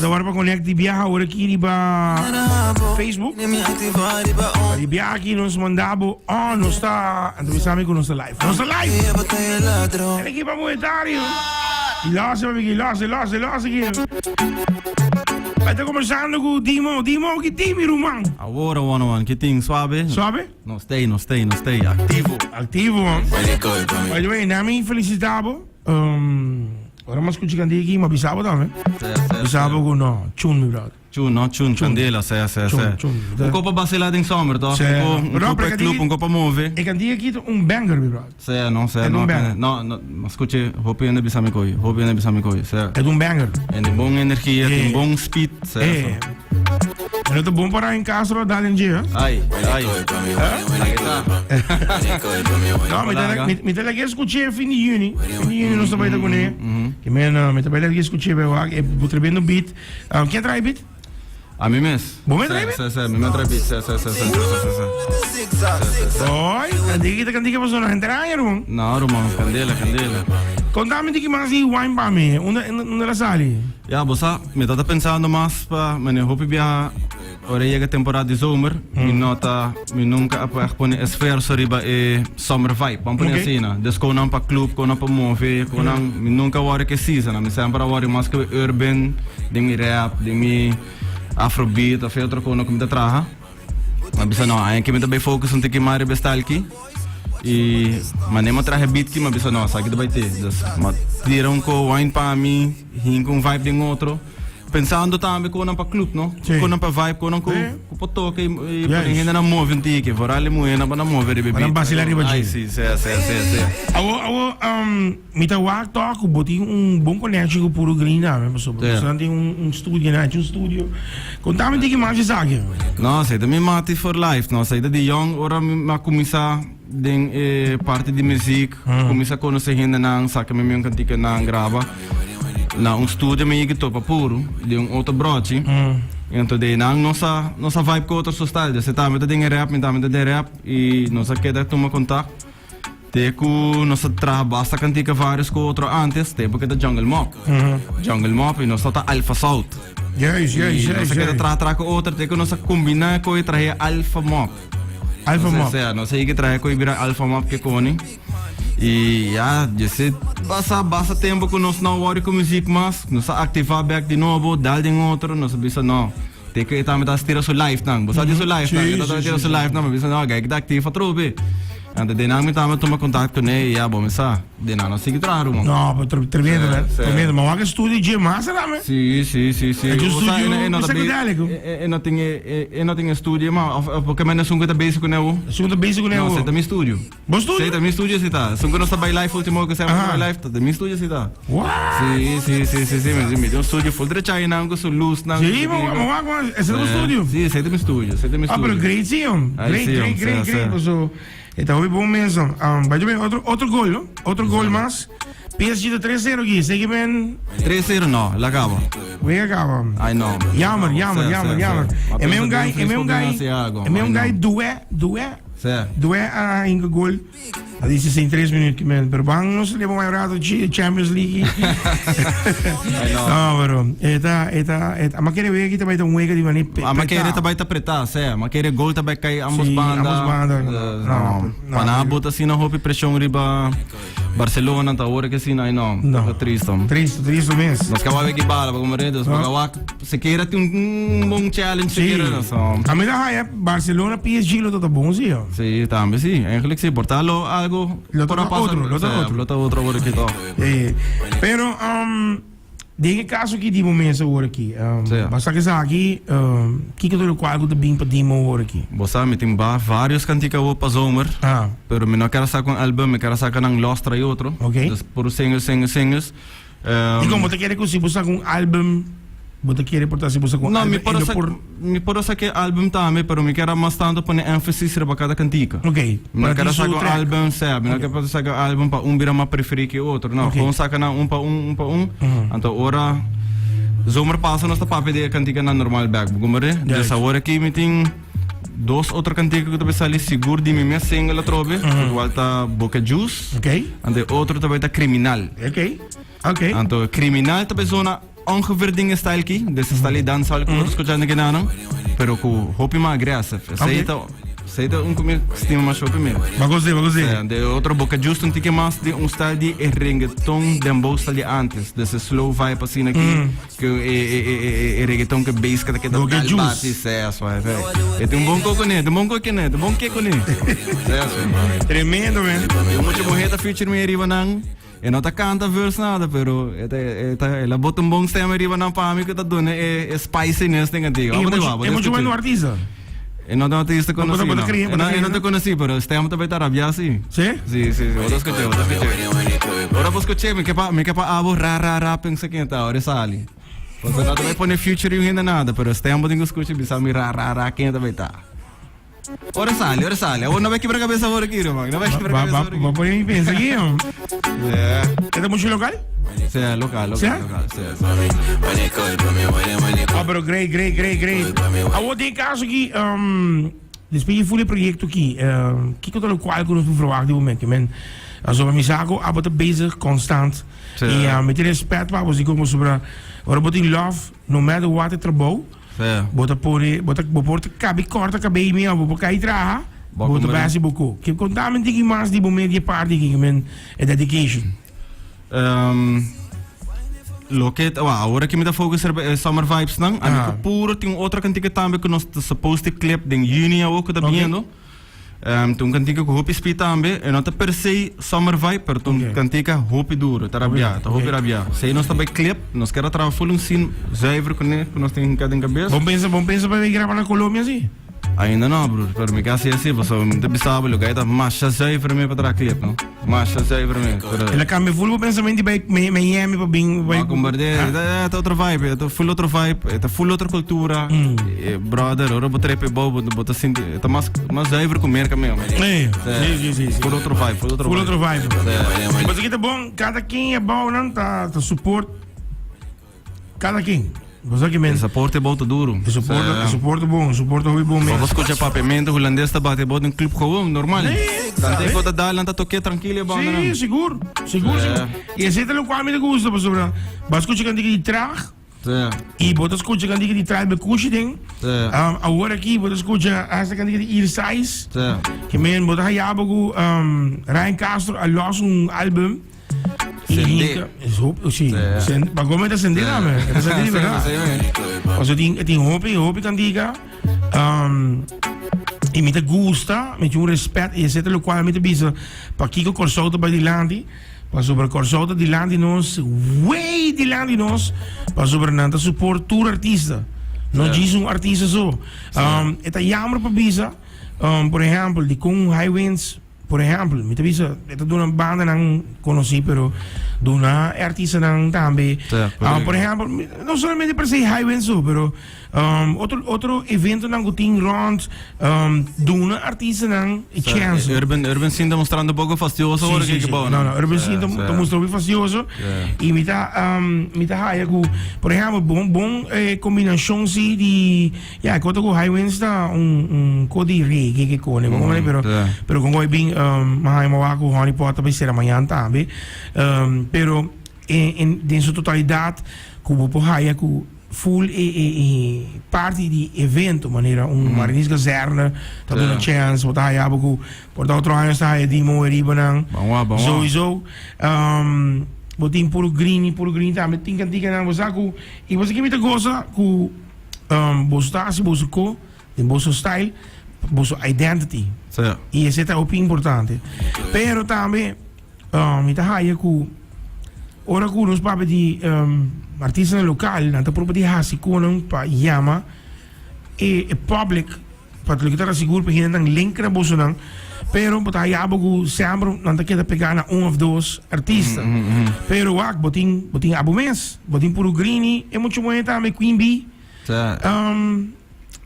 Agora para conectar de viajar agora aqui para Facebook. De viajar aqui nos mandamos, não está, então sabe que não está live. Não está live. É aqui para monetário. Losse aqui. Vai estar conversando com o Dimo, que time, Roman? Agora, one, que tem suave? Suave? Não stay, ativo. By the way, nami felicitavo. Ora mas escuchi aqui, ma bisabo também. Bisabo com no, chun, meu brother. Chun, candela, Chun. Um copo baselado em sombra, tá? Um copo club, um copo move. E canti aqui banger, meu brother. Não, mas escute, hope ainda bisame coi, É banger. É de boa energia, tem bom speed, É bom para em casa dar em dia. Ai. Não, me tela que escutei fim de juni não está baita com ele. Que me tela que escutei, eu vou trabalhar no beat. Quem traz beat? A mim mesmo. Bom me traz beat? Me traz beat, Oi, candiga passou na entrada, irmão? Não, irmão, candela. Contame de que mais wine para mim, onde ela sai? Ja, bossa, me tá pensando mais para, mas eu hope via ora chega a temporada de zomer, me nunca pone esforço riba e summer vibe, vamos pôr assim, né? Desco não para club, não para mover, me nunca worry que season, me sempre worry mais que urban, de mi rap, de mi afrobeat, of outra coisa que me traga. Mas bisa não, aí que me também focus um pouquinho mais bestal aqui. E mas nem me traje beat que mas bisa não, sabe que vai ter. Mas tiram com wine para mim, rim com vibe de outro. Pensando também com para club, não? Com para vibe, com toque e ainda não move um tique, vorale moena para não mover e beber. Para vacilar riba de. Sim. Me tá toco, botei bom connection com o Green, né? Você tem estúdio, né? Um estúdio. Contame de que mais sabe? Não, sei também mate for life, não sei de young, ora me começar de parte de música, começar a conhecer ainda não, saca me minha cantica não grava. Na estúdio me que topa puro de outro broche. Então de nossa vibe com outra style. Você tá metendo em rap, de rap e nossa queda toma contato. Te com nossa basta cantica vários com outro antes, te porque da Jungle Mop. Jungle Mop e nossa tá Alpha South. Yes. Nossa queda tra com outra, te com nossa combina com e trazer Alpha Mop. Nossa aí que trazer com ibira Alpha Mop que cone. E você passa tempo que nós não worry com música, mas nós ativar back de novo, dar em outro, nós bisa não. Tem que estar metade tirar sua live, não. Você diz sua live, não. Eu estou tirando sua live, não. Mas bisa não, que ativa trobe. Então, de nada me toma contato com ele, bom, mas de nada não sigue traro, mano. Não, tremendo, né? Tremendo, mas o estúdio de massa, né? Sim. É que o estúdio psicodélico. Eu não tenho estúdio, mas porque eu não sou muito basic com ele. Segunda basic com ele? Não, você tá no estúdio. Bom estúdio? Você tá no estúdio, você tá. Se eu não está live, último que você vai live, tá no estúdio, você tá. Uau! Sim, mas me deu um estúdio full de chai, não, com sua luz, não. Sim, mas esse é o estúdio? Sim, você tá no estúdio. Ah, mas great, sim. Great. Então, bom mesmo. Vai ver outro gol, não? Outro gol mais. PSG de 3-0 aqui. Segue bem. 3-0 não, lá acaba. Vem acaba. Ai não. Jammer. É meu guy dué a inga gol. Disse sem 3 minutos, pero bang não se leva mais rato de Champions League. Não, bro. Eta, mas querer ver aqui também tem wega de mani. Mas querer também tá apertar, mas querer gol também cai ambos bandas. Não. Para bota assim na roupa pressão riba Barcelona tá hora que assim não. Tá triste mesmo. Nós acabamos aqui bala, como redes, se queira tem bom challenge se queira só. A mim é Barcelona PSG lo tá bom sim. Sim, também sim. É que se portalo algo Lota outro agora aqui, tá. Pero, de que caso que de momento agora aqui? Basta que aqui, que eu qual do bem para demo agora aqui? Você me tem vários canticas para zomer. Pero me não quero sacar álbum, me quero sacar um Lost e outro. Ok. Por singles. E como você quer que você busque um álbum? Você quer portar se você com não, me pode sacar álbum também, pero me quero mais tanto pôr ênfase para cada cantica. Ok. Não quero sacar álbum, sabe? Não quero sacar álbum para vira mais preferido que o outro. Não, vamos sacar para um. Então, ora, zomer passa nossa papel de cantica na normal back. Gumare, dessa hora aqui me tem 2 outras canticas que eu estou ali seguro de minha single a trobe. Volta Boca Juice. Ok. Então, outro também está Criminal. Ok. Então, Criminal também zona ongeveer dingen style ki, dus style dan zal ik escuchando que não, pero com hopi mais aggressive. Seita como estima mais hopi mesmo. Mas gostei. De outro boca justo um tique mais de style de reggaeton dembow style antes, desse slow vibe assim aqui, que reggaeton que bass que da Boca juice. Isso é tem bom coco né, bom que né. Tremendo, man. Eu muito morreta feature me arriba nang. E não tá canta verse nada, pero ela bota bom stem arriba nang para mim que tá dando é spiciness tem antigo. É muito bom no artista. E não te conheci, não te conheci, pero stem também tá rabia assim. Sim? Sim. Ora escutei. Ora vou escutar, me que pa abo ra pensa que tá, ora sali. Você não também põe future ainda nada, pero stem botinho escute bisa me ra quem também tá. Ora sali. Eu não vai quebrar a cabeça agora aqui, irmão. Não vai quebrar a cabeça agora aqui. Vai pôr em pensa aqui, ó. É muito local? Sim, local. Ah, pero great. Ah, eu tenho caso aqui, depois de fully projeto aqui, que eu tô qual que nós verwachten op dit moment. Also, mijn zaken arbeiden bezig, constant. En met respect, waar we zien sobre, waar we in love, no matter what het erbouw. Bota cabi corta cabi me abo porque aí traha bota base buco que contamen digi mas di media party que men é dedication loket agora que me dá focus é summer vibes não amigo puro tem outra cantiga também que nós supposed to clip em junho ou que tá vindo tem cantiga com hopi speed também e não tá per se summer vibe pero tem cantiga hopi duro tá rabia se nós também clip nós quer trabalhar full scene zuiver com nós tem cada cabeça bom pensa para gravar na Colômbia assim ainda não bro pero me quase assim você não pensava o lugar tá mais zuiver me para trabalhar clip não mais zuiver me ela cambia full pensamento para Miami para bem vai combater é outra vibe é full outra vibe é full outra cultura brother ora botar pe bobo botar assim tá mais zuiver com merca mesmo sim full outro vibe mas aqui tá bom cada quem é bom não tá support cada quem você que men suporte bom tá duro suporte bom mesmo vamos escutar papamento holandês tá bate bom em clube gewoon normal tanto que tá dando tá toque tranquilo bom sim seguro e esse é o qual me gosta para sobre vas escutar cantiga de trag e botas escutar cantiga de trag be kushing agora aqui botas escutar essa cantiga de Irsais que men botas aí abago Ryan Castro a lançou álbum maar kom met een sendera, man. Het is een sendera. Als het in hoop kan diga, e met de gusta, met je respect, je zet er ook wel met de bizen, pa kiko corsoto bij die landi, pa sobre corsoto die landi nos, way die landi nos, pa sobre nanta support tour artista, no diz artista zo. Het is jammer pa biza, por ejemplo, die Kung Highwinds. Por ejemplo, me te dice, esta es una banda que conocí, pero de una artista también. Por ejemplo, no solamente per se Highwinds, pero otro evento que tiene rond de una artista chance. Urban Scene demonstrando un poco fastidioso. No, Urban Scene está mostrando fastidioso. Y me está por ejemplo, bon combinación sí de, ya, que otro Highwinds está un código reggae que cone, pero con hoy bien Mahaimawaku, Harry Potter, vai ser amanhã também. Pero em sua totalidade, como por aí, full parte de evento, maneira Marinis Gazerna, tá dando chance, botar aí abago, por outro ano está aí Dimo Eribanang, sowieso. Botin puro green também, tem cantiga na Bosaku, e você que me gosta, com Bostasi, Bosuko, tem Bosso Style, Bosso Identity. E esse é o importante. Pero também, me tá aí com ora com os papéis de artistas local, na tá própria de hasi com para yama e public para que tá seguro para gente link na bolsa não. Pero botar aí abo sempre não tá queda pegar na of those artistas. Pero wak botin abo mes, botin puro greeny, é muito bom também Queen Bee.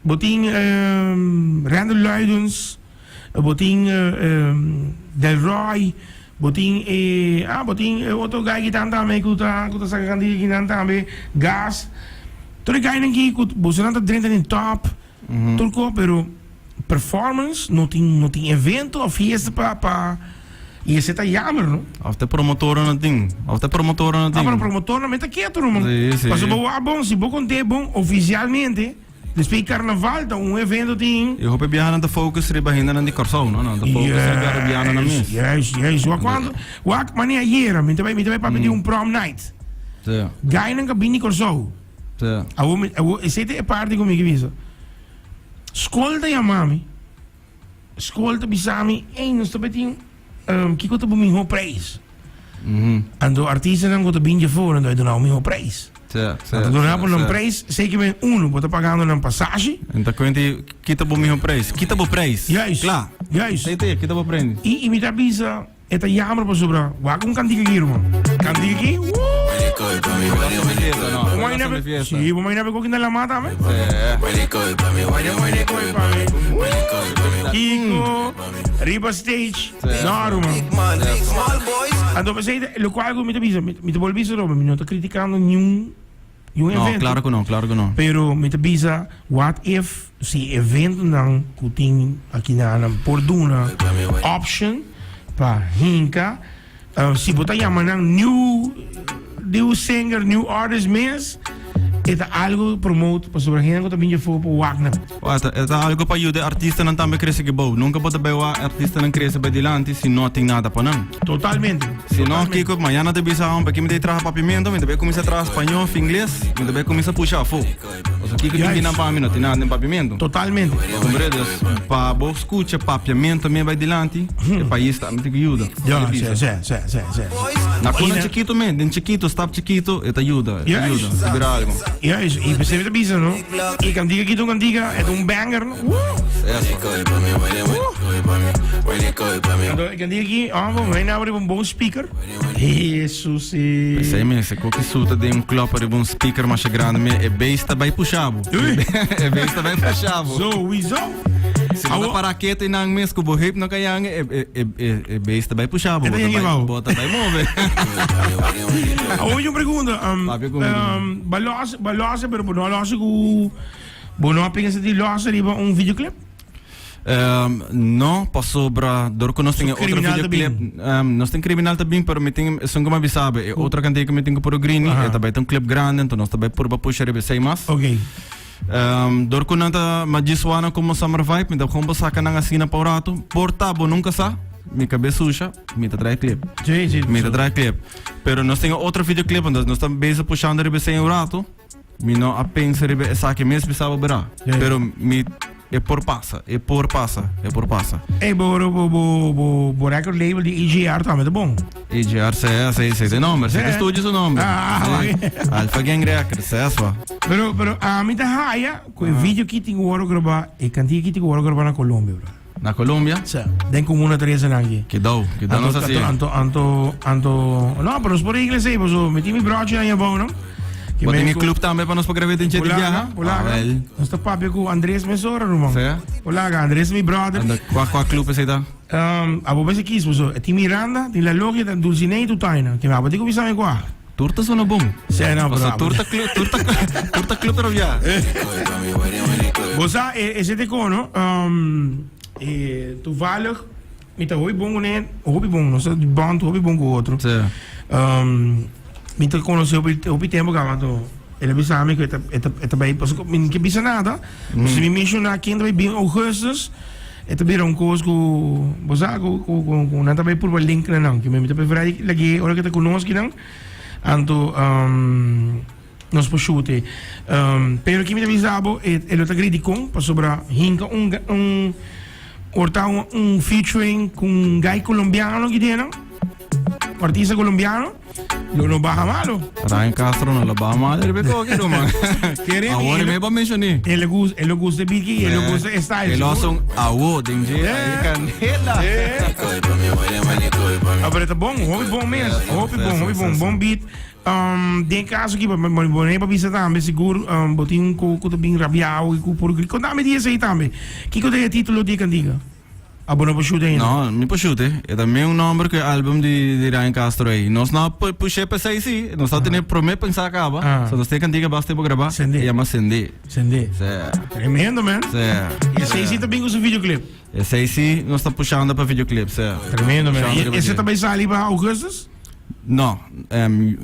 Botin Randall Luidens. Botin Del Roy, botin outro guy que tá também que tá sacando que tá também gas. Todo guy aqui que você não tá dentro em top, tudo pero performance não tem evento ou festa para E esse tá jammer, não? Até promotor não tem. Até promotor não tem. Ah, para o promotor não meta quieto, não? Sim. Mas se boa bom, se vou contar bom, oficialmente, depois carnaval, tá evento tem. Eu hope viajar na focus riba ainda na de Corsão, não? Na focus é viajar na mês. Yes. Wanneer hier, met wij pedir prom night. Sim. Ga je naar cabine Corsão. Sim. Zit een party comigo, visa. Escolta a mami. Escolta bisami. Ei, nós estamos bem. Que coisa para mim prijs. Ando artiesten dan gaat binje voor en dan doen nou prijs. Dan doen we een prijs, zeker met uno, wordt pagando een passage. Então quando kita bo miho preço, kita bo preço. Juist. Claro. Juist. Sei kita bo preço. E me bisa, eta jammer pas sobra. Waar kom kan die hier man? Kan die hier? Sí, vamos a ir a ver con la mata, ¿me? Kiko, Riba Stage, Naru, man. Ando pa say, lo qual ko mita bolbiso ro, mi nota criticando nenhum evento. No, claro que no. Pero mita bisa, what if si evento nang kuting aqui na por duna option pa hinka, si bota yama nang new singer, new artist mes, eta algo promote para sobre gente que também for para Wagner. Eta algo para ajudar artista não também crescer que bom. Nunca pode ver artista não crescer para dilante se não tem nada para não. Totalmente. Se não Kiko, amanhã te bisa porque me dei trabalho papiamento, me dei começar a trabalhar espanhol, inglês, me dei começar a puxar fogo. O sea, Kiko tem para mim não tem nada em papiamento. Totalmente. Compredes? Para bom escuta papiamento também vai dilante. O país também tem que ajudar. Ja. Na quando chiquito mesmo, den chiquito, stop chiquito, eta ajuda, ajuda, virar algo. Ja, e percebe da bisa, no? E cantiga aqui, tu cantiga, é um banger, no? Cantiga aqui, vamos na abrir um bom speaker. Jesus, e... Pensei mesmo, se qualquer suta de klopper e um speaker mais grande, é besta vai puxavo. É besta vai puxavo. Sowieso. Se não para quieta e não mesmo, que o hip não cai, é besta vai puxavo. Bota vai mover. Agora eu pergunto, balose, pero não losse que não pensa de losse riba videoclip? Não, passou para dor que nós temos outro videoclip. Nós temos criminal também, pero me tem, são como me sabe, outra cantiga que me tem que pôr o green, e também tem um clipe grande, então nós também por puxar riba sei mais. Ok. Dor que não tá magiswana como summer vibe, então como saca na assina para o rato, portabo nunca sa. Minha cabeça suja, me traz clipe. Sim. Me traz clipe. Pero nós temos outro videoclip, nós estamos bem puxando riba sem o rato. Me não apenas riba essa que mesmo precisava virar. Pero me é por passa. Ei, bo record label de EGR também, tá bom? EGR, sei de nome, sei de estúdio o nome. Alpha Gang Records, é só. Pero a mim tá raia, com o vídeo que tem o ouro gravar, e cantiga que tem o ouro gravar na Colômbia, bro. Na Colômbia? Sim. Den comuna Teresa aqui. Que dá nós assim. Não, pero por aí, sei, so, meti mi broche aí bom, não? Que tem clube também para nós para gravar em Chete Viaja. Olaga. Nós tá papo com Andrés Mesora, irmão. Sim. Olaga, Andrés mi brother. Qual clube você tá? Abo bem aqui, so, tem Miranda, tem La Logia, tem Dulcinea e Tutaina. Que me abo digo bisame qua. Turta sono bom. Sim, não, bro. Turta clube para viajar. Você esse te cono, toevallig, met de hobbyboom, nós de band hobbyboom com outro. Sim. Met de conhecer o tempo que ele bisame que é bem, porque que bisa nada. Se me menciona aqui ainda bem augustus, é também coisa com você com nada bem por link não, que me também vai lagi, ora que te conosco não, anto nós por chute. Pero que me avisava, ele tá criticando para sobre hinka featuring com um guy colombiano que tem, artista colombiano, não baja malo. Ryan Castro não baja malo, ele pegou aqui, mano. Agora ele vai mencionar. Ele gosta de beat, ele gosta de style. Ele gosta de awo, dengue, canela. Mas tá bom, hobby bom mesmo, hobby bom beat. Den caso aqui, nem para visitar também, seguro, botinho com bem rabiado e com por grito. Conta-me disso aí também. Que é o título de cantiga? Abo não puxou ainda. Não, me puxute. É também número que o álbum de Ryan Castro aí. Nós não puxei para sair sim. Nós só temos prometo pensar acaba. Só nós temos cantiga basta para gravar. Sende. E ama Sende. Sende. Tremendo, man. E esse aí também com o videoclipe. Esse aí sim, nós estamos puxando para videoclipe. Tremendo, man. E esse também sai ali para Augustus? Não.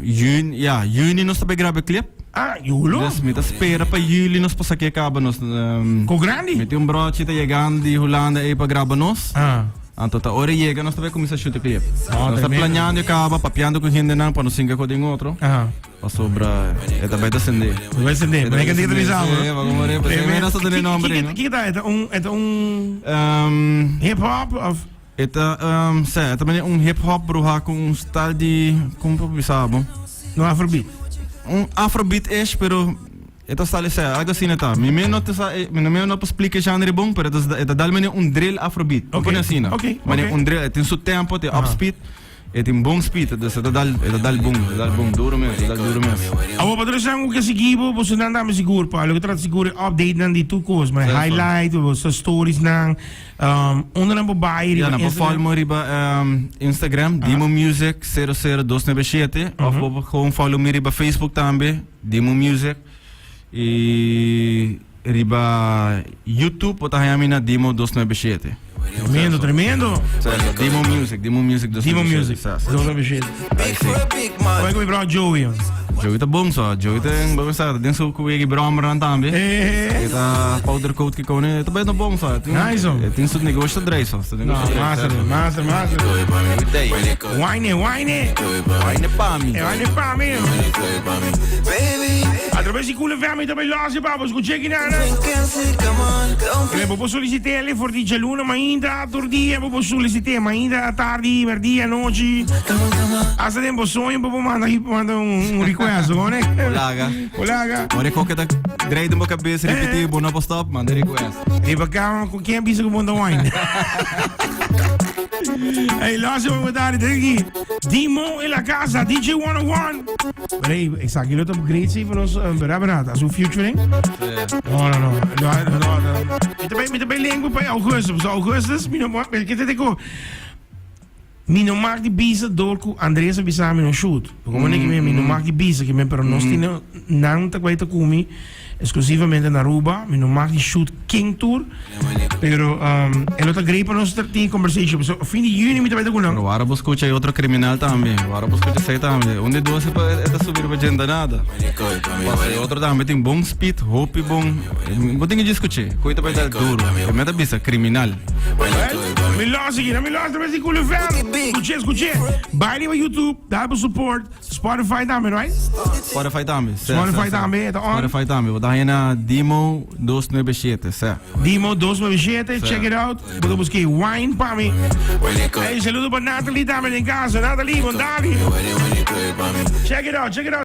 Juni nós também gravamos clipe. Julo? Dus met espera para julho nós possa que acaba nós. Com grande? Met broodje te chegando de Holanda aí para gravar nós. Então tá hora chega nós também começar a shoot clip. Nós está planeando acaba, papiando com gente não para nós singa com tem outro. Para sobra é também da Sende. Vai Sende, mas é que tem risado. Vamos morrer, porque é nós temos o nome aí. Que tá? Hip hop of também hip hop bruha com style de como sabe? No Afrobeat. Afrobeat es, pero ito style sa algo assim tá. Me não explica genre bom, pero ito dal man drill Afrobeat. Okay. Assim, mas drill, tem seu tempo, tem upspeed, tem bom speed, ito dal bom, duro mesmo. Abo patrocinar o que seguibo, você não anda seguro pa, lo que trata seguro update nan di tu coisas, mas highlight, sa stories nang onder na babae riba. Ja, follow mo riba Instagram, Dimo Music 00297, of gewoon follow me riba Facebook também, Dimo Music. E riba YouTube, pota hayami na Dimo 297. Tremendo. Dimo Music 297. Dimo Music 297. Como é que me bro Joey? Joey tá bom só, Joey tem bom sabe, tem seu coelho brommer também. Tá powder coat que cone, tá bem bom só. Nice. Tem seu negócio de dress só, massa. Wine pa mim. Através de coole verme também lá se babos com check nada. Eu vou solicitar ele for di luna, mas ainda dia vou solicitar, mas ainda tarde, dia, noite. Asa tempo sonho, vou mandar request. Olaga. Olha qualquer da draai de minha cabeça, repetir, bom não stop, manda request. E bacana com quem bisa com mundo wine. Hey, laat we mudar daqui. Dimo in la casa, DJ 101. Peraí, ik zag jullie het upgrade zien van ons beraad. Als een featuring? No. Met de link bij Augustus. Augustus, Mino maak die bisa dolku Andresa bisa mino shoot. Como nem que mino maak die bisa que me pero nós tino não tá vai kumi exclusivamente na Aruba. Mino maak die shoot King Tour. Pero ele tá great para nós ter conversation. So fim de junho me tá vai tá kulang. Agora vou escutar outro criminal também. Agora vou escutar sei também. Onde duas é tá subir para agenda nada. Outro também tem bom speed, hope bom. Vou ter que discutir. Coisa vai dar duro. Me tá bisa criminal. Me lost mas die coole fan. Escuche. Baile op YouTube, daar hebben support. Spotify também, right? Spotify também. Spotify também. Vou dar aí na Dimo 297, certo? Dimo 297, check it out. Vou buscar wine para mim. Hey, saludo para Nathalie também em casa. Nathalie, bom dia. Check it out.